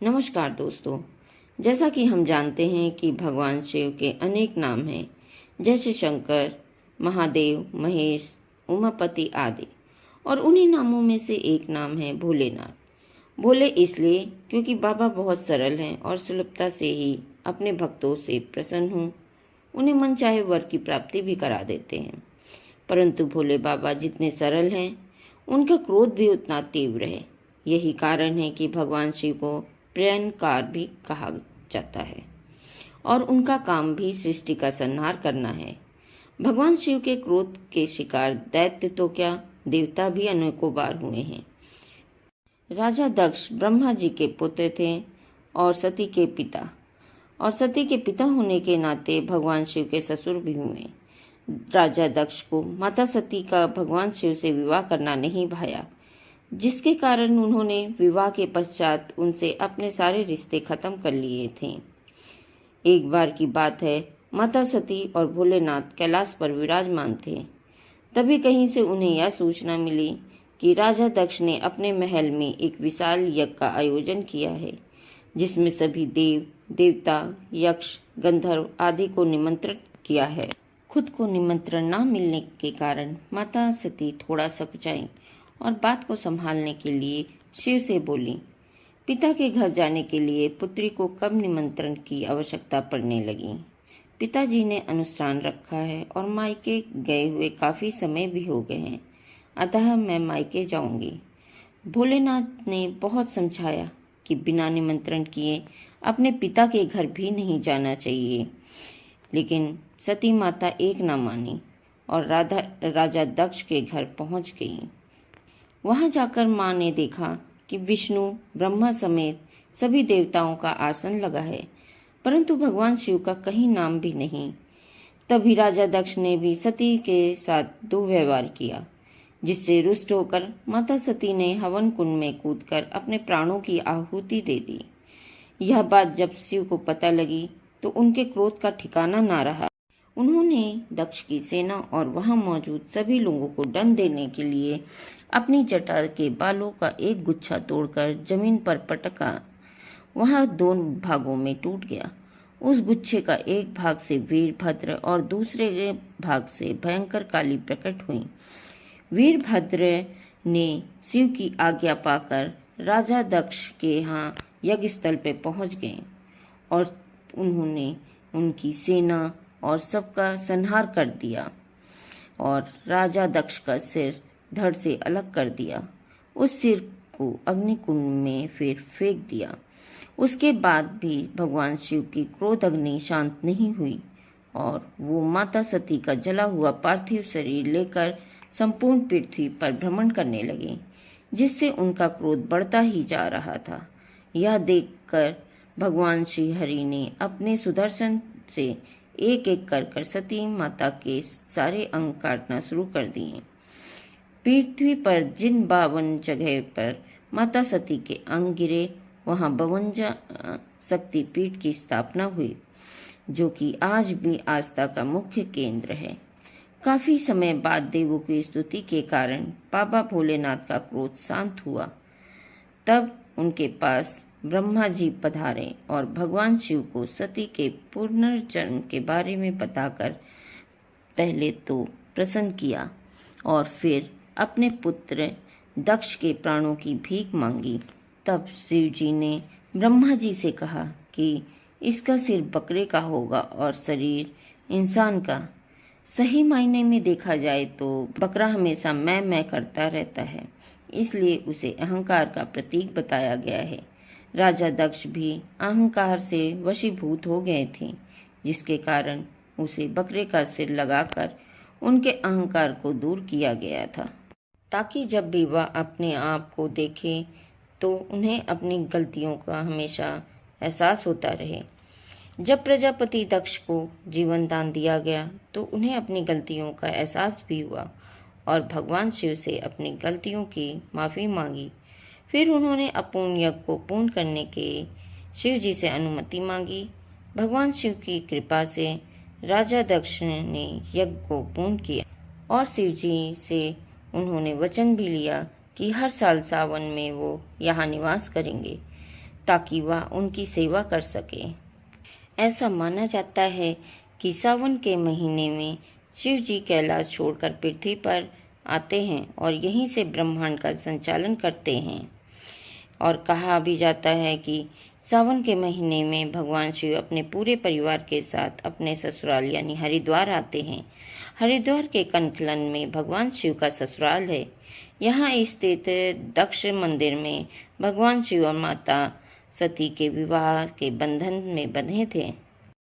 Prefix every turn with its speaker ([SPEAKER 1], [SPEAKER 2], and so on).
[SPEAKER 1] नमस्कार दोस्तों। जैसा कि हम जानते हैं कि भगवान शिव के अनेक नाम हैं, जैसे शंकर, महादेव, महेश, उमापति आदि। और उन्हीं नामों में से एक नाम है भोलेनाथ। भोले इसलिए क्योंकि बाबा बहुत सरल हैं और सुलभता से ही अपने भक्तों से प्रसन्न हों उन्हें मनचाहे वर की प्राप्ति भी करा देते हैं। परंतु भोले बाबा जितने सरल हैं, उनका क्रोध भी उतना तीव्र है। यही कारण है कि भगवान शिव को प्रलयंकार भी कहा जाता है और उनका काम भी सृष्टि का संहार करना है। भगवान शिव के क्रोध के शिकार दैत्य तो क्या, देवता भी अनेकों बार हुए हैं। राजा दक्ष ब्रह्मा जी के पुत्र थे और सती के पिता होने के नाते भगवान शिव के ससुर भी हुए। राजा दक्ष को माता सती का भगवान शिव से विवाह करना नहीं भाया, जिसके कारण उन्होंने विवाह के पश्चात उनसे अपने सारे रिश्ते खत्म कर लिए थे। एक बार की बात है, माता सती और भोलेनाथ कैलाश पर विराजमान थे। तभी कहीं से उन्हें यह सूचना मिली कि राजा दक्ष ने अपने महल में एक विशाल यज्ञ का आयोजन किया है, जिसमें सभी देव देवता, यक्ष, गंधर्व आदि को निमंत्रित किया है। खुद को निमंत्रण न मिलने के कारण माता सती थोड़ा सकुचाई और बात को संभालने के लिए शिव से बोली। पिता के घर जाने के लिए पुत्री को कब निमंत्रण की आवश्यकता पड़ने लगी। पिताजी ने अनुष्ठान रखा है और मायके गए हुए काफी समय भी हो गए हैं, अतः मैं मायके जाऊंगी। भोलेनाथ ने बहुत समझाया कि बिना निमंत्रण किए अपने पिता के घर भी नहीं जाना चाहिए, लेकिन सती माता एक न मानी और राजा दक्ष के घर पहुंच गई। वहां जाकर मां ने देखा कि विष्णु, ब्रह्मा समेत सभी देवताओं का आसन लगा है, परंतु भगवान शिव का कहीं नाम भी नहीं। तभी राजा दक्ष ने भी सती के साथ दुर्व्यवहार किया, जिससे रुष्ट होकर माता सती ने हवन कुंड में कूदकर अपने प्राणों की आहुति दे दी। यह बात जब शिव को पता लगी तो उनके क्रोध का ठिकाना ना रहा। उन्होंने दक्ष की सेना और वहां मौजूद सभी लोगों को दंड देने के लिए अपनी जटा के बालों का एक गुच्छा तोड़कर जमीन पर पटका। वह दो भागों में टूट गया। उस गुच्छे का एक भाग से वीरभद्र और दूसरे भाग से भयंकर काली प्रकट हुई। वीरभद्र ने शिव की आज्ञा पाकर राजा दक्ष के यहाँ यज्ञ स्थल पर पहुंच गए और उन्होंने उनकी सेना और सबका संहार कर दिया और राजा दक्ष का सिर धड़ से अलग कर दिया। उस सिर को अग्निकुंड में फिर फेंक दिया। उसके बाद भी भगवान शिव की क्रोध अग्नि शांत नहीं हुई और वो माता सती का जला हुआ पार्थिव शरीर लेकर संपूर्ण पृथ्वी पर भ्रमण करने लगे, जिससे उनका क्रोध बढ़ता ही जा रहा था। यह देखकर भगवान श्री हरि ने अपने सुदर्शन से एक एक कर सती माता के सारे अंग काटना शुरू कर दिए। पृथ्वी पर जिन 52 जगह पर माता सती के अंग गिरे, वहां 52 शक्तिपीठ की स्थापना हुई, जो कि आज भी आस्था का मुख्य केंद्र है। काफी समय बाद देवों की स्तुति के कारण बाबा भोलेनाथ का क्रोध शांत हुआ। तब उनके पास ब्रह्मा जी पधारे और भगवान शिव को सती के पुनर्जन्म के बारे में बताकर पहले तो प्रसन्न किया और फिर अपने पुत्र दक्ष के प्राणों की भीख मांगी। तब शिव जी ने ब्रह्मा जी से कहा कि इसका सिर बकरे का होगा और शरीर इंसान का। सही मायने में देखा जाए तो बकरा हमेशा मैं करता रहता है, इसलिए उसे अहंकार का प्रतीक बताया गया है। राजा दक्ष भी अहंकार से वशीभूत हो गए थे, जिसके कारण उसे बकरे का सिर लगाकर उनके अहंकार को दूर किया गया था, ताकि जब भी वह अपने आप को देखे तो उन्हें अपनी गलतियों का हमेशा एहसास होता रहे। जब प्रजापति दक्ष को जीवन दान दिया गया तो उन्हें अपनी गलतियों का एहसास भी हुआ और भगवान शिव से अपनी गलतियों की माफ़ी मांगी। फिर उन्होंने अपूर्ण यज्ञ को पूर्ण करने के शिव जी से अनुमति मांगी। भगवान शिव की कृपा से राजा दक्ष ने यज्ञ को पूर्ण किया और शिव जी से उन्होंने वचन भी लिया कि हर साल सावन में वो यहाँ निवास करेंगे। ताकि वह उनकी सेवा कर सके। ऐसा माना जाता है कि सावन के महीने में शिव जी कैलाश छोड़कर पृथ्वी पर आते हैं और यहीं से ब्रह्मांड का संचालन करते हैं। और कहा भी जाता है कि सावन के महीने में भगवान शिव अपने पूरे परिवार के साथ अपने ससुराल यानी हरिद्वार आते हैं। हरिद्वार के कनखलन में भगवान शिव का ससुराल है। यहाँ स्थित दक्ष मंदिर में भगवान शिव और माता सती के विवाह के बंधन में बंधे थे।